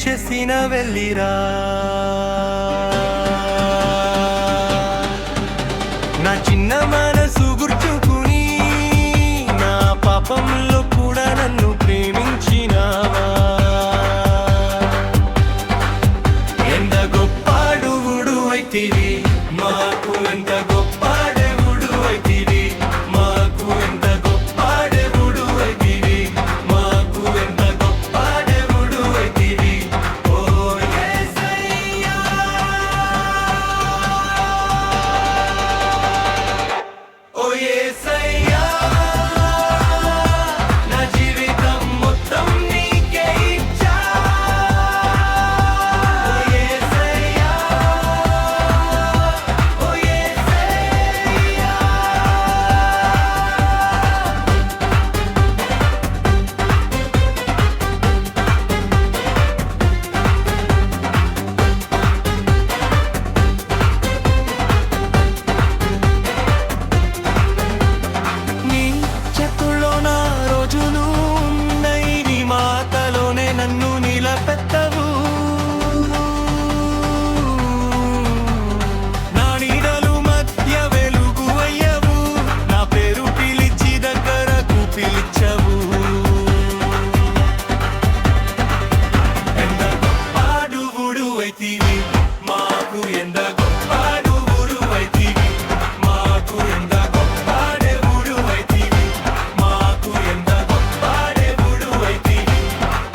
చేసిన వెళ్ళిరా నా చిన్న మనసు గుర్చుకుని నా పాపంలో కూడా నన్ను ప్రేమించినావా ఎంత గొప్పాడువుడు అయితివి మాకు ఎంత గొప్పాడెవుడు అయితివి మాకు ఎంత గొప్పాడెవుడు అయితివి మాకు ఎంత గొప్పాడెవుడు అయితివి మాకు ఎంత గొప్పాడువుడు అయితివి మాకు ఎంత గొప్పాడెవుడు అయితివి మాకు ఎంత గొప్పాడెవుడు అయితివి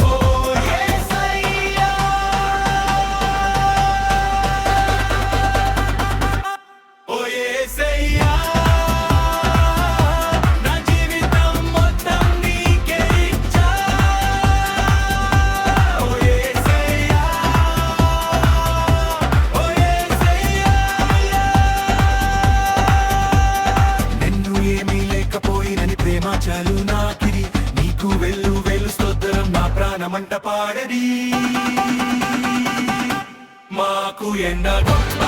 ఓ యేసయ్యా ఓ యేసయ్యా నా జీవితం మొత్తం నీకే ఇచ్చా ఓ యేసయ్యా చాలు నాకిది నీకు వెళ్ళు వెళ్ళు స్తోత్రం నా ప్రాణమంట పాడది మాకు ఎండ గొప్ప